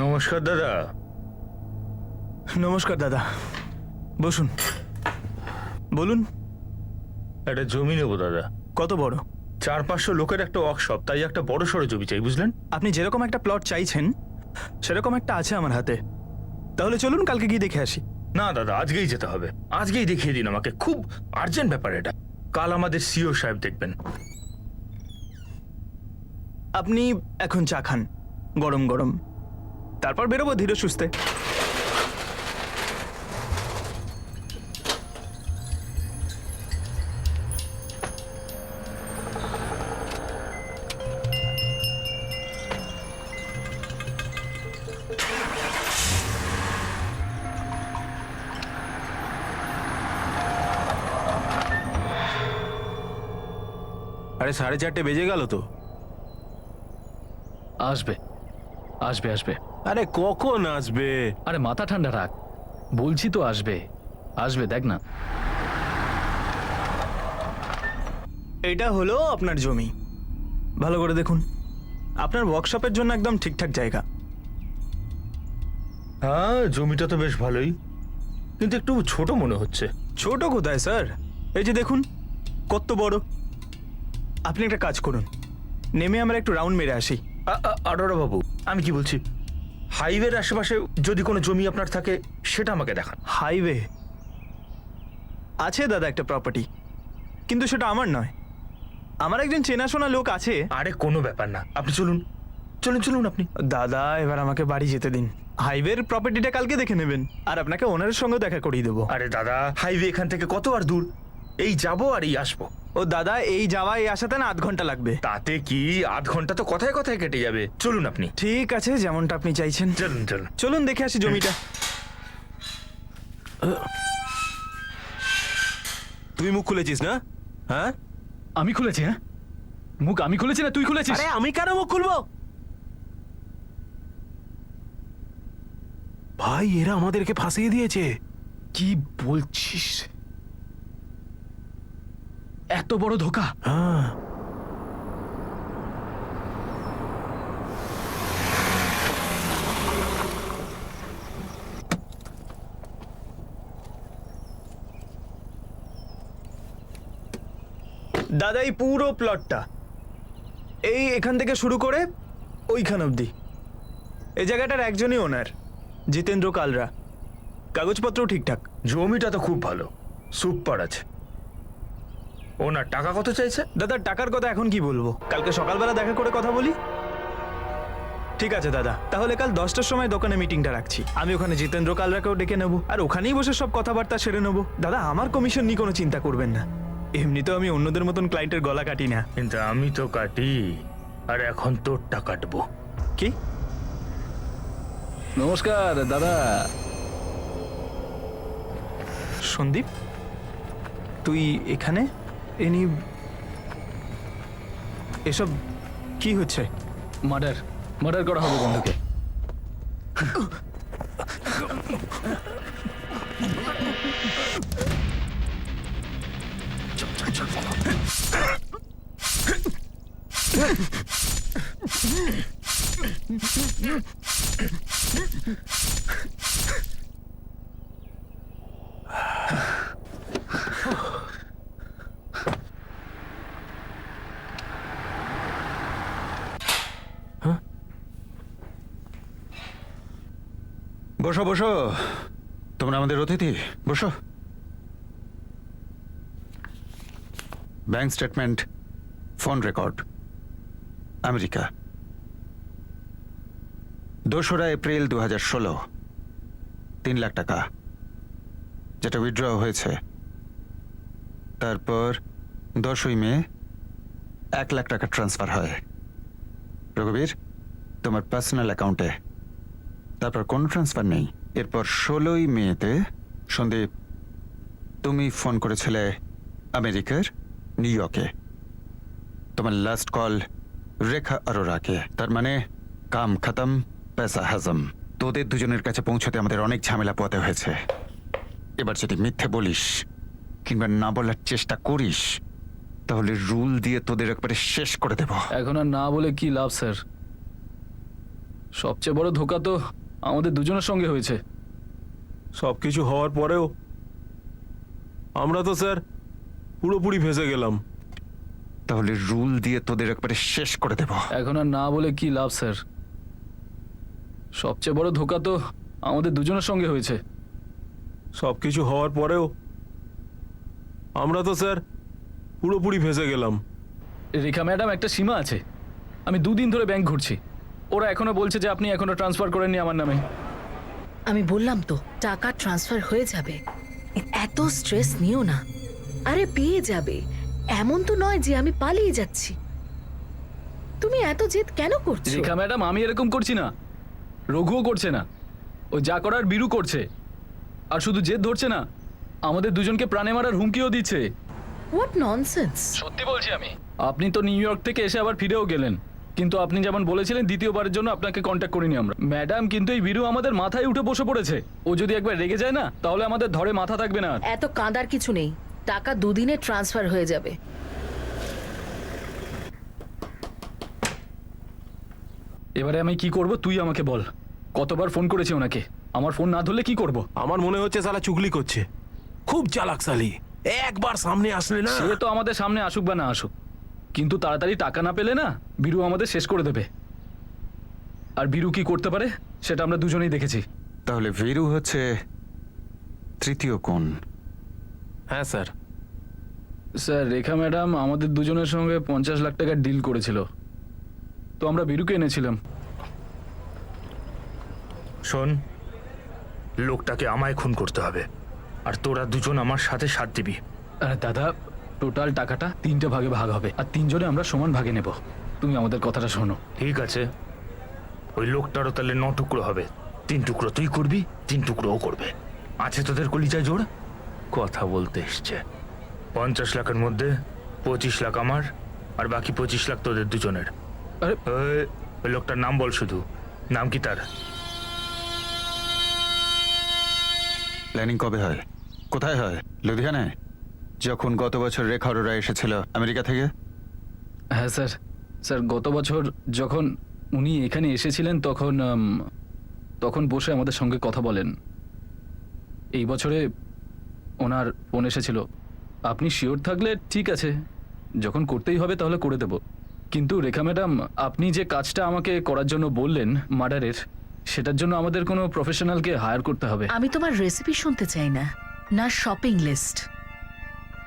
নমস্কার দাদা। নমস্কার দাদা, বসুন। বলুন। একটা জমি নেবো দাদা। কত বড়? 400-500 লোকের একটা ওয়ার্কশপ, তাই একটা বড় সড়ো জমি চাই, বুঝলেন? আপনি যেরকম একটা প্লট চাইছেন সেরকম একটা আছে আমার হাতে। তাহলে চলুন কালকে গিয়ে দেখে আসি। না দাদা, আজকেই যেতে হবে। আজকেই দেখিয়ে দিন আমাকে, খুব আর্জেন্ট ব্যাপার এটা। কাল আমাদের সিও সাহেব দেখবেন। আপনি এখন চা খান গরম গরম, তারপর বেরোবো ধীরে সুস্থে। আরে 4:30 বেজে গেল তো। আসবে আসবে আসবে। আরে কখন আসবে? আরে মাথা ঠান্ডা রাখ, বলছি তো আসবে আসবে, দেখ না। এটা হলো আপনার জমি। ভালো করে দেখুন, আপনার ওয়ার্কশপের জন্য একদম ঠিকঠাক জায়গা। হ্যাঁ, জমিটা তো বেশ ভালোই, কিন্তু একটু ছোট মনে হচ্ছে। ছোট কোথায় স্যার, এই যে দেখুন কত বড়। আপনি একটা কাজ করুন, নেমে আমরা একটু রাউন্ড মেরে আসি। আরোরা বাবু, আমি কি বলছি, হাইওয়ের আশেপাশে যদি কোনো জমি আপনার থাকে সেটা আমাকে দেখান। হাইওয়ে আছে দাদা একটা প্রপার্টি, কিন্তু সেটা আমার নয়, আমার একজন চেনাশোনা লোক আছে। আরে কোনো ব্যাপার না, আপনি চলুন চলুন চলুন আপনি। দাদা এবার আমাকে বাড়ি যেতে দিন, হাইওয়ের প্রপার্টিটা কালকে দেখে নেবেন, আর আপনাকে ওনারের সঙ্গে দেখা করিয়ে দেবো। আরে দাদা, হাইওয়ে এখান থেকে কত আর দূর, এই যাবো আর এই আসবো। ও দাদা, এই যাওয়া এই আসাতে না 8 ঘন্টা লাগবে। তাতে কি, 8 ঘন্টা তো কথায় কথায় কেটে যাবে। চলুন আপনি। ঠিক আছে, যেমনটা আপনি চাইছেন। চলুন চলুন চলুন দেখে আসি জমিটা। তুই মুখ খুলেছিস না? হ্যাঁ, আমি খুলেছি? হ্যাঁ, মুখ আমি খুলেছি না তুই খুলেছিস? আরে আমি কেন মুখ খুলবো? ভাই, এরা আমাদেরকে ফাঁসিয়ে দিয়েছে। কি বলছিস? এত বড় ধোকা? হ্যাঁ, দাদা এই পুরো প্লটটা এই এখান থেকে শুরু করে ওইখান অবধি, এই জায়গাটার একজনই ওনার, জিতেন্দ্র কালরা। কাগজপত্র ঠিকঠাক। জমিটা তো খুব ভালো, সুপার আছে। ওনার টাকা কত চাইছে? দাদা টাকার কথা এখন কি বলবো, কালকে সকালবেলা দেখা করে কথা বলি। ঠিক আছে দাদা, তাহলে কাল 10টার সময় দোকানে মিটিংটা রাখছি। আমি ওখানে জিতেন্দ্র কালরাকেও ডেকে নেবো, আর ওখানেই বসে সব কথাবার্তা সেরে নেবো। দাদা আমার কমিশন নিয়ে কোনো চিন্তা করবেন না, এমনিতেও আমি অন্যদের মতন ক্লায়েন্টের গলা কাটি না। কিন্তু আমি তো কাটি, আর এখন তোরটা কাটবো। কি? নমস্কার দাদা। সন্দীপ, তুই এখানে? এনি এসব কি হচ্ছে? মার্ডার মার্ডার করা হবে বন্ধুকে। বসো বসো, তোমরা আমাদের অতিথি, বসো। Bank statement, phone record, America, 2রা এপ্রিল 2016, 3 লাখ টাকা যেটা উইথড্র হয়েছে। তারপর 10ই মে 1 লাখ টাকা ট্রান্সফার হয় রঘুবীর তোমার পার্সোনাল অ্যাকাউন্টে। তারপর কোনো ট্রান্সফার নেই। এরপর 16ই মেতে সন্দীপ তুমি ফোন করেছিলে আমেরিকার নিউ ইয়র্কে। তোমার লাস্ট কল রেখা আরোরাকে। তার মানে কাম খতম, পয়সা হাজম। তোদের দুজনের কাছে পৌঁছতে আমাদের অনেক ঝামেলা পোহাতে হয়েছে। এবার যদি মিথ্যে বলিস কিংবা না বলার চেষ্টা করিস তাহলে রুল দিয়ে তোদের একবারে শেষ করে দেব। এখন আর না বলে কি লাভ স্যার? সবচেয়ে বড় ধোকা তো আমাদের দুজনের সঙ্গে হয়েছে। সবকিছু হওয়ার পরেও আমরা তো স্যার পুরোপুরি ফেঁসে গেলাম। তাহলে রুল দিয়ে তোদের একবারে শেষ করে দেব। এখন আর না বলে কি লাভ স্যার? সবচেয়ে বড় ধোকা তো আমাদের দুজনের সঙ্গে হয়েছে। সবকিছু হওয়ার পরেও আমরা তো স্যার পুরোপুরি ফেঁসে গেলাম। রেখা ম্যাডাম, একটা সীমা আছে। আমি 2 দিন ধরে ব্যাংক ঘুরছি, ওরা এখনো বলছে যে আপনি এখনো ট্রান্সফার করেননি আমার নামে। আমি বললাম তো টাকা ট্রান্সফার হয়ে যাবে, এত স্ট্রেস নিও না। আরে পেয়ে যাবে, এমন তো নয় যে আমি পালিয়ে যাচ্ছি। তুমি এত জেদ কেন করছো? রেখা ম্যাডাম, আমি এরকম করছি না, রঘুও করছে না। ও যা করার বীরু করছে। আর শুধু জেদ ধরছে না, আমাদের দুজনকে প্রাণে মারার হুমকিও দিচ্ছে। What nonsense! সত্যি বলছি আমি। আপনি তো নিউ ইয়র্ক থেকে এসে আবার ফিরেও গেলেন, কিন্তু আপনি যেমন বলেছিলেন দ্বিতীয়বারের জন্য আপনাকে কন্ট্যাক্ট করিনি আমরা। ম্যাডাম, কিন্তু এই বীরু আমাদের মাথায় উঠে বসে পড়েছে। ও যদি একবার রেগে যায় না, তাহলে আমাদের ধরে মাথা থাকবে না আর। এত কাঁদার কিছু নেই, টাকা দুদিনে ট্রান্সফার হয়ে যাবে। এবারে আমি কি করব তুই আমাকে বল। কতবার ফোন করেছি ওনাকে, আমার ফোন না ধরলে কি করব? আমার মনে হচ্ছে সালা চুগলি করছে, খুব চালাক সালি। একবার সামনে আসলে না, সে তো আমাদের সামনে আসুক বা না আসুক, কিন্তু তাড়াতাড়ি টাকা না পেলে না বীরু আমাদের শেষ করে দেবে। আর বীরু কি করতে পারে সেটা আমরা দুজনেই দেখেছি। তাহলে ভীরু হচ্ছে তৃতীয় কোণ। হ্যাঁ স্যার। স্যার, রেখা ম্যাডাম আমাদের দুজনের সঙ্গে 50 লাখ টাকার ডিল করেছিল, তো আমরা বীরুকে এনেছিলাম। শোন, লোকটাকে আমায় খুন করতে হবে, আর তোরা দুজন আমার সাথে সাথ দিবি। আরে দাদা, টোটাল টাকাটা 3টে ভাগে ভাগ হবে, আর 3 জনে আমরা সমান ভাগে নেব। তুমি আমাদের কথাটা শোনো। ঠিক আছে, ওই লোকটারও তাহলে 9 টুকরো হবে। 3 টুকরো তুই করবি, 3 টুকরো ও করবে। আছে তোদের কলিজায় জোড়? কথা বলতে এসছে। 50 লাখের মধ্যে 25 লাখ আমার, আর বাকি 25 লাখ তোদের দুজনের। আরে ওই লোকটার নাম বল শুধু, নাম কি তার? প্ল্যানিং কবে হয়, কোথায় হয়? লুধিয়ানায়, যখন গত বছর রেখা অরোরা এসেছিল আমেরিকা থেকে। হ্যাঁ স্যার, স্যার গত বছর যখন উনি এখানে এসেছিলেন তখন বসে আমাদের সঙ্গে কথা বলেন। এই বছরে ওনার ফোন এসেছিল। আপনি শিওর থাকলে ঠিক আছে, যখন করতেই হবে তাহলে করে দেব। কিন্তু রেখা ম্যাডাম, আপনি যে কাজটা আমাকে করার জন্য বললেন মার্ডারের, সেটার জন্য আমাদের কোনো প্রফেশনালকে হায়ার করতে হবে। আমি তোমার রেসিপি শুনতে চাই না, না শপিং লিস্ট।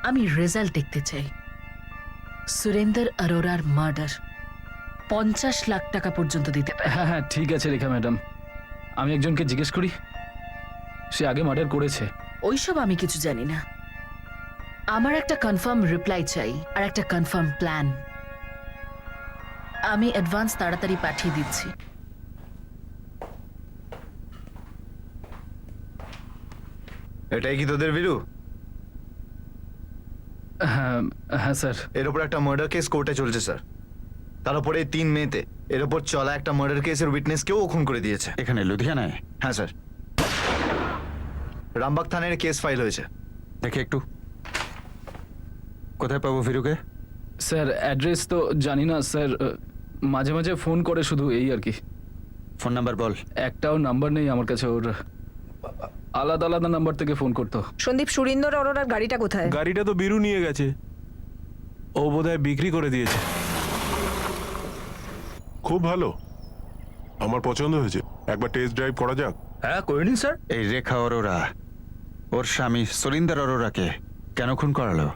আমি রেজাল্ট দেখতে চাই। সুরেন্দর অরোরার মার্ডার 50 লাখ টাকা পর্যন্ত দিতে পারে। হ্যাঁ হ্যাঁ, ঠিক আছে রেখা ম্যাডাম, আমি একজনকে জিজ্ঞেস করি, সে আগে মার্ডার করেছে। ওইসব আমি কিছু জানি না। আমার একটা কনফার্ম রিপ্লাই চাই, আর একটা কনফার্ম প্ল্যান। আমি অ্যাডভান্স তাড়াতাড়ি পাঠিয়ে দিচ্ছি। এটাই কি তোদের বীরু? হ্যাঁ হ্যাঁ স্যার। এর ওপর একটা মার্ডার কেস কোর্টে চলছে স্যার। তার উপরে 3 মেতে এর ওপর চলা একটা মার্ডার কেসের উইটনেসকেও খুন করে দিয়েছে। এখানে লুধিয়ানায়? হ্যাঁ স্যার, রামবাগ থানায় কেস ফাইল হয়েছে। দেখে একটু, কোথায় পাবো ভীরুকে? স্যার অ্যাড্রেস তো জানি না স্যার, মাঝে মাঝে ফোন করে শুধু, এই আর কি। ফোন নাম্বার বল। একটাও নাম্বার নেই আমার কাছে ওর, আলাদা আলাদা নাম্বার থেকে ফোন করতো। সন্দীপ, সুরিন্দর অরোরার গাড়িটা কোথায়? গাড়িটা তো বীরু নিয়ে গেছে, ও বোধহয় বিক্রি করে দিয়েছে। খুব ভালো, আমার পছন্দ হয়েছে। একবার টেস্ট ড্রাইভ করা যাক। হ্যাঁ করে নিন স্যার। এই রেখা অরোরা ওর স্বামী সুরিন্দর অরোরাকে কেন খুন করালো?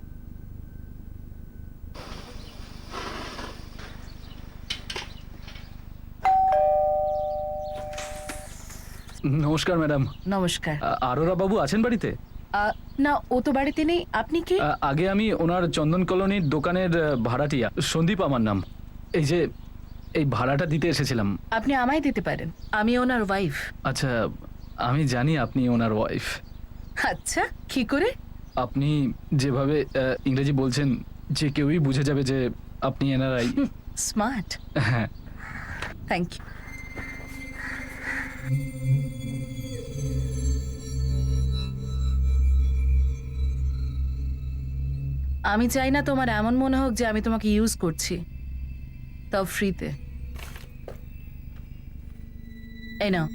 নমস্কার ম্যাডাম। নমস্কার। আরোরা বাবু আছেন বাড়িতে? না, ও তো বাড়িতে নেই। আপনি কি? আগে আমি ওনার চন্দন কলোনির দোকানের ভাড়াটিয়া, সন্দীপ আমার নাম। এই যে এই ভাড়াটা দিতে এসেছিলাম। আপনি আমায় দিতে পারেন, আমি ওনার ওয়াইফ। আচ্ছা, আমি জানি আপনি ওনার ওয়াইফ। আচ্ছা, কি করে? আপনি যেভাবে ইংরেজি বলছেন, যে কেউই বুঝে যাবে যে আপনি এনারাই। স্মার্ট। হ্যাঁ, থ্যাংক ইউ। আমি চাই না তোমার এমন মনে হোক যে আমি তোমাকে ইউজ করছি, তাও ফ্রিতে। এই নাও।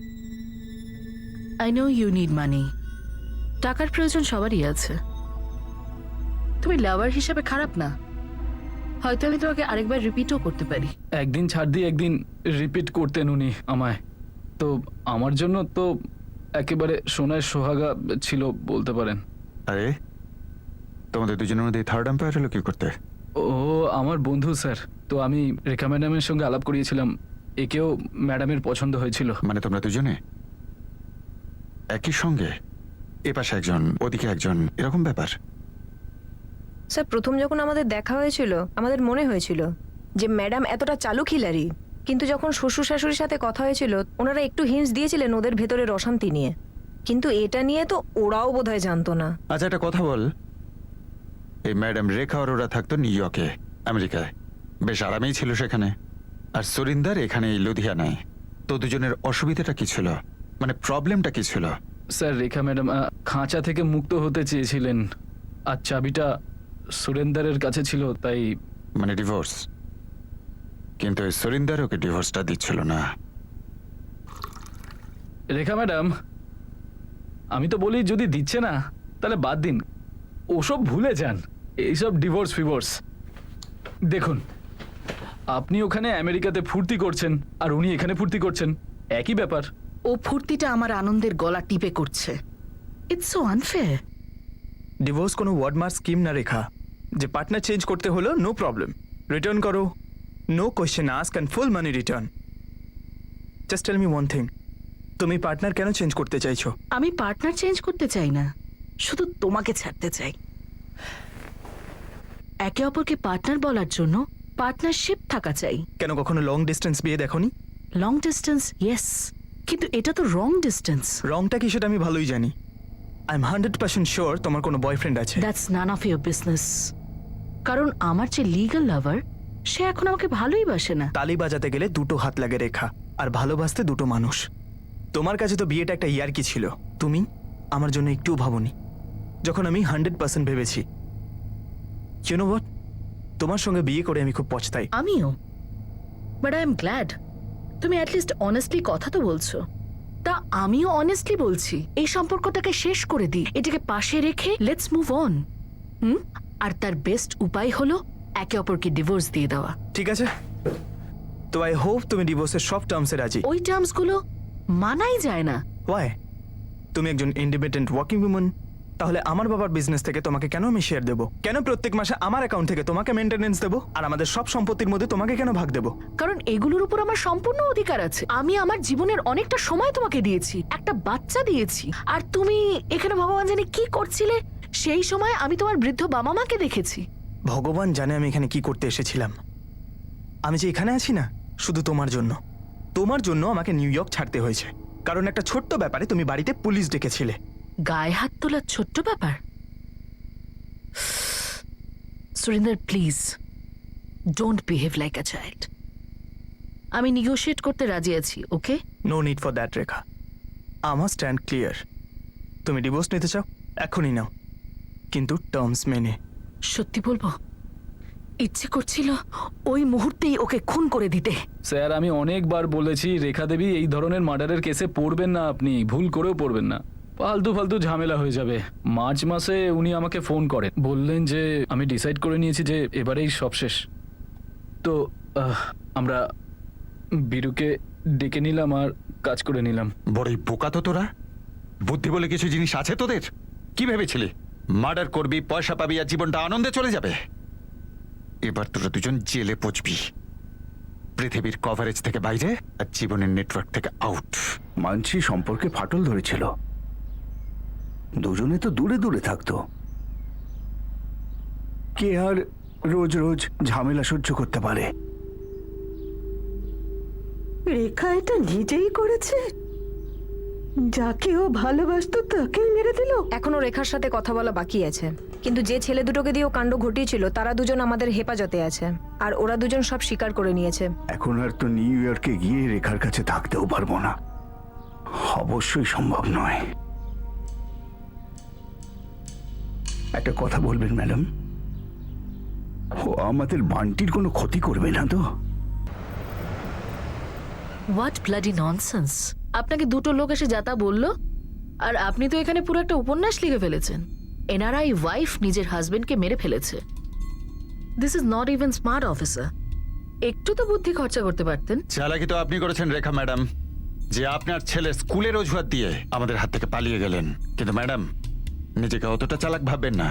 I know you need money. টাকার প্রয়োজন সবারই আছে। তুমি লাভার হিসাবে খারাপ না, হয়তো আমি তোমাকে আরেকবার রিপিটও করতে পারি। একদিন ছাড় দিয়ে একদিন রিপিট করতেন উনি আমায়, তো আমার জন্য তো একেবারে সোনায় সোহাগা ছিল বলতে পারেন। আরে তোমাদের দুজনের মধ্যে থার্ড এম্পায়ার হলো কি করতে? ও আমার বন্ধু স্যার, তো আমি রেখা ম্যাডামের সঙ্গে আলাপ করিয়েছিলাম, একেও ম্যাডামের পছন্দ হয়েছিল। মানে তোমরা দুজনে একই সঙ্গে, এ পাশে একজন ওদিকে একজন, এরকম ব্যাপার? স্যার, প্রথম যখন আমাদের দেখা হয়েছিল আমাদের মনে হয়েছিল যে ম্যাডাম এতটা চালু খিলাড়ি, কিন্তু যখন শ্বশুর শাশুড়ির সাথে কথা হয়েছিল ওনারা একটু হিন্টস দিয়েছিলেন ওদের ভেতরের অশান্তি নিয়ে, কিন্তু এটা নিয়ে তো ওরাও বোধহয় জানতো না। আচ্ছা একটা কথা বল, এই ম্যাডাম রেখা অরোরা থাকতো নিউ ইয়র্কে, আমেরিকায়, বেশ আরামেই ছিল সেখানে। আর সুরিন্দার এখানে এই লুধিয়ানায়। তো দুজনের অসুবিধাটা কি ছিল, মানে প্রবলেমটা কি ছিল? স্যার রেখা ম্যাডাম খাঁচা থেকে মুক্ত হতে চেয়েছিলেন, আর চাবিটা সুরেন্দারের কাছে ছিল, তাই মানে ডিভোর্স। কিন্তু এই সুরিন্দার ওকে ডিভোর্সটা দিচ্ছিল না। রেখা ম্যাডাম, আমি তো বলি যদি দিচ্ছে না তাহলে বাদ দিন, ওসব ভুলে যান, এইসব ডিভোর্স ফিভোর্স। দেখুন, আপনি ওখানে আমেরিকাতে ফুর্তি করছেন আর উনি এখানে ফুর্তি করছেন, একই ব্যাপার। ও ফুর্তিটা আমার আনন্দের গলা টিপে করছে। It's so unfair. ডিভোর্স কোনো ওয়ার্ডমার্ক স্কিম না রেখা, যে পার্টনার চেঞ্জ করতে হলো নো প্রবলেম, রিটার্ন করো, no question ask and full money return. Just tell me one thing, তুমি পার্টনার কেন চেঞ্জ করতে চাইছো? আমি পার্টনার চেঞ্জ করতে চাই না, শুধু তোমাকে ছাড়তে চাই। একে অপরকে পার্টনার বলার জন্য পার্টনারশিপ থাকা চাই। কেন কখনো লং ডিস্টেন্স বিয়ে দেখোনি? লং ডিস্টেন্স ইয়েস, কিন্তু এটা তো রং ডিস্টেন্স। রংটা কি সেটা আমি ভালোই জানি। আই এম 100% শিওর তোমার কোনো বয়ফ্রেন্ড আছে। That's none of your business. কারণ আমার যে লিগ্যাল লাভার, সে এখন আমাকে ভালোই বাসে না। তালি বাজাতে গেলে দুটো হাত লাগে রেখা, আর ভালোবাসতে দুটো মানুষ। তোমার কাছে তো বিয়েটা একটা ইয়ার্কি ছিল, তুমি আমার জন্য একটুও ভাবোনি, যখন আমি 100% ভেবেছি। ইউ নো হোয়াট, তোমার সঙ্গে বিয়ে করে আমি খুব পছতাই। আমিও, বাট আই এম গ্ল্যাড তুমি অ্যাটলিস্ট অনেস্টলি কথা তো বলছো। তা আমিও অনেস্টলি বলছি, এই সম্পর্কটাকে শেষ করে দিই, এটাকে পাশে রেখে লেটস মুভ অন। আর তার বেস্ট উপায় হলো একে অপরকে ডিভোর্স দিয়ে দেওয়া। ঠিক আছে, তো আই হোপ তুমি ডিভোর্সের সব টার্মসে রাজি। ওই টার্মসগুলো মানাই যায় না। ওয়াই? তুমি একজন ইন্ডিপেন্ডেন্ট ওয়ার্কিং উইমেন, তাহলে আমার বাবার বিজনেস থেকে তোমাকে কেন আমি শেয়ার দেবো? কেন প্রত্যেক মাসে আমার অ্যাকাউন্ট থেকে তোমাকে মেইনটেনেন্স দেবো? আর আমাদের সব সম্পত্তির মধ্যে তোমাকে কেন ভাগ দেবো? কারণ এগুলোর উপর আমার সম্পূর্ণ অধিকার আছে। আমি আমার জীবনের অনেকটা সময় তোমাকে দিয়েছি, একটা বাচ্চা দিয়েছি, আর তুমি এখানে ভগবান জানে কি করছিলে। সেই সময় আমি তোমার বৃদ্ধ বাবা মাকে দেখেছি। ভগবান জানে আমি এখানে কি করতে এসেছিলাম। আমি যে এখানে আছি না, শুধু তোমার জন্য। তোমার জন্য আমাকে নিউ ইয়র্ক ছাড়তে হয়েছে, কারণ একটা ছোট্ট ব্যাপারে তুমি বাড়িতে পুলিশ ডেকেছিলে। গায়ে হাত তোলার ছোট্ট ব্যাপার? Surinder please don't behave like a child. আমি নিগোশিয়েট করতে রাজি আছি, ওকে? নো নিড ফর দ্যাট রেখা, আমার স্ট্যান্ড ক্লিয়ার। তুমি ডিভোর্স নিতে চাও, এখনই নাও, কিন্তু টার্মস মেনে। সত্যি বলবো, ইচ্ছে করছিল ওই মুহূর্তেই ওকে খুন করে দিতে। স্যার আমি অনেকবার বলেছি রেখা দেবী এই ধরনের মার্ডারের কেসে পড়বেন না, আপনি ভুল করেও পড়বেন না, ফালতু ফালতু ঝামেলা হয়ে যাবে। মার্চ মাসে উনি আমাকে ফোন করেন, বললেন যে আমি ডিসাইড করে নিয়েছি যে এবারেই সব শেষ। তো আমরা বীরুকে ডেকে নিলাম আর কাজ করে নিলাম। বড়ই বোকা তো তোরা, বুদ্ধি বলে কিছু জিনিস আছে তোদের? কি ভেবেছিলি মার্ডার করবি, পয়সা পাবি আর জীবনটা আনন্দে চলে যাবে? এবার তোরা দুজন জেলে পচবি, পৃথিবীর কভারেজ থেকে বাইরে আর জীবনের নেটওয়ার্ক থেকে আউট। মানছি সম্পর্কে ফাটল ধরেছিল, দুজনে তো দূরে দূরে থাকতো, কে আর রোজ রোজ ঝামেলা সহ্য করতে পারে? রেখা এটা নিজেই করেছে, যাকে ও ভালোবাসতো তাকেই মেরে দিল। এখনো রেখার সাথে কথা বলা বাকি আছে, কিন্তু যে ছেলে দুটোকে দিয়ে ও কাণ্ড ঘটিয়েছিল তারা দুজন আমাদের হেফাজতে আছে, আর ওরা দুজন সব স্বীকার করে নিয়েছে। এখন আর তো নিউ ইয়র্কে গিয়ে রেখার কাছে থাকতেও পারবো না, অবশ্যই সম্ভব নয়। একটা কথা বলবেন ম্যাডাম, ও আমাদের বান্টির কোনো ক্ষতি করবে না তো? What bloody nonsense! আপনাকে দুটো লোক এসে যাতা বললো, আর আপনি তো এখানে পুরো একটা উপন্যাস লিখে ফেলেছেন। এনআরআই ওয়াইফ নিজের হাজবেন্ডকে মেরে ফেলেছে। This is not even smart officer. একটু তো বুদ্ধি খরচা করতে পারতেন। চালাকি তো আপনি করেছেন রেখা ম্যাডাম, যে আপনার ছেলে স্কুলের অজুহাত দিয়ে আমাদের হাত থেকে পালিয়ে গেলেন। কিন্তু ম্যাডাম, নিজেকে অতটা চালাক ভাববেন না।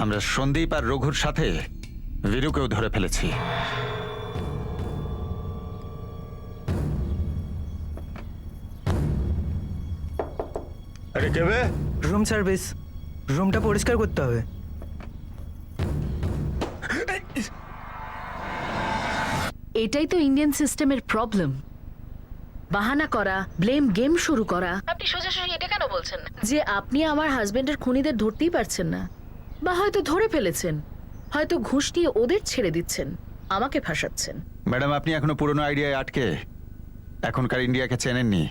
আমরা সন্দীপ আর রঘুর সাথে বীরুকেও ধরে ফেলেছি। আরে কেবে? রুম সার্ভিস, রুমটা পরিষ্কার করতে হবে। এটাই তো ইন্ডিয়ান সিস্টেমের প্রবলেম। বাহানা করা, ব্লেম গেম শুরু করা। আপনি সোজাসুজি এটা কেন বলছেন যে আপনি আমার হাজবেন্ডের খুনিদের ধরতেই পারছেন না, বা হয়তো ধরে ফেলেছেন, হয়তো ঘুষ নিয়ে ওদের ছেড়ে দিচ্ছেন, আমাকে ফাঁসাচ্ছেন। ম্যাডাম, আপনি এখনো পুরনো আইডিয়ায় আটকে এখনকার ইন্ডিয়াকে চেনেননি।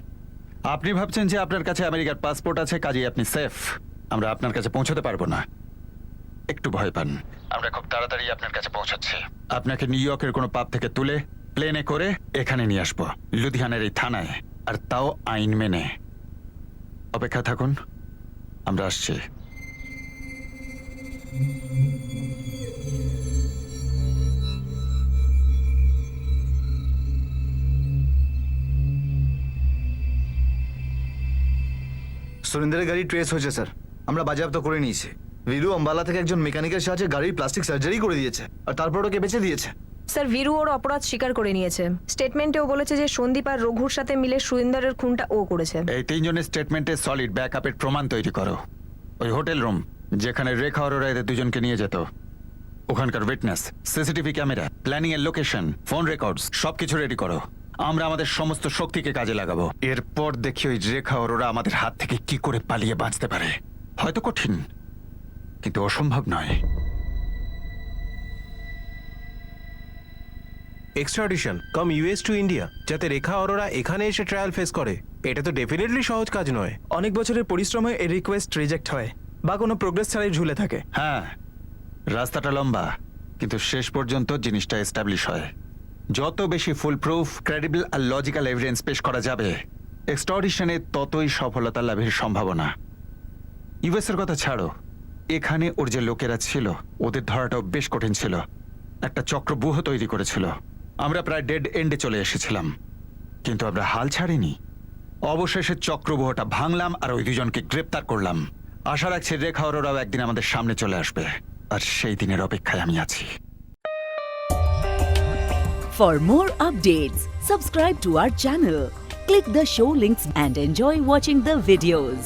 আপনি ভাবছেন যে আপনার কাছে আমেরিকার পাসপোর্ট আছে, কাজেই আপনি সেফ। আমরা আপনার কাছে পৌঁছতে পারবো না, একটু ভয় পান। আমরা খুব তাড়াতাড়ি আপনার কাছে পৌঁছাচ্ছি। আপনাকে নিউ ইয়র্কের কোনো পাব থেকে তুলে প্লেনে করে এখানে নিয়ে আসবো, লুধিয়ানার এই থানায়, আর তাও আইন মেনে। অপেক্ষা থাকুন, আমরা আসছি। সুরিন্দরের গাড়ি ট্রেস হয়েছে স্যার, আমরা বাজেয়াপ্ত করে নিয়েছি। ভিরু আম্বালা থেকে একজন মেকানিকের সাহায্যে গাড়ির প্লাস্টিক সার্জারি করে দিয়েছে, আর তারপর ওকে বেঁচে দিয়েছে। স্যার, ভিরু ওর অপরাধ স্বীকার করে নিয়েছে। স্টেটমেন্টেও বলেছে যে সন্দীপ আর রঘুর সাথে মিলে সুরিন্দরের খুনটা ও করেছে। এই তিনজনের স্টেটমেন্টে সলিড ব্যাকআপের প্রমাণ তৈরি করো। ওই হোটেল রুম যেখানে রেখা অরোরা এদের দুজনকে নিয়ে যেত, ওখানকার উইটনেস, সিসিটিভি ক্যামেরা, প্ল্যানিং এর লোকেশন, ফোন রেকর্ডস সবকিছু রেডি করো। আমরা আমাদের সমস্ত শক্তিকে কাজে লাগাবো। এরপর দেখি ওই রেখা অরোরা আমাদের হাত থেকে কি করে পালিয়ে বাঁচতে পারে। হয়তো কঠিন, কিন্তু অসম্ভব নয়। Extradition come US to India, যাতে রেখা অরোরা এখানে এসে ট্রায়াল ফেস করে, এটা তো ডেফিনেটলি সহজ কাজ নয়। অনেক বছরের পরিশ্রমে এই রিকোয়েস্ট রিজেক্ট হয় বা কোনো প্রোগ্রেস ছাড়াই ঝুলে থাকে। হ্যাঁ, রাস্তাটা লম্বা, কিন্তু শেষ পর্যন্ত জিনিসটা এস্টাবলিশ হয়। যত বেশি ফুল প্রুফ, ক্রেডিবল আর লজিক্যাল এভিডেন্স পেশ করা যাবে, এক্সট্রাডিশনে ততই সফলতা লাভের সম্ভাবনা। ইউএস এর কথা ছাড়ো, এখানে ওর যে লোকেরা ছিল, ওদের ধরাটাও বেশ কঠিন ছিল। একটা চক্রব্যূহ তৈরি করেছিল। আমরা প্রায় ডেড এন্ডে চলে এসেছিলাম, কিন্তু আমরা হাল ছাড়িনি। অবশেষে চক্রব্যূহটা ভাঙলাম আর ওই দুজনকে গ্রেপ্তার করলাম। আশা রাখছি রেখা অরোরাও একদিন আমাদের সামনে চলে আসবে, আর সেই দিনের অপেক্ষায় আমি আছি। For more updates, subscribe to our channel, click the show links and enjoy watching the videos.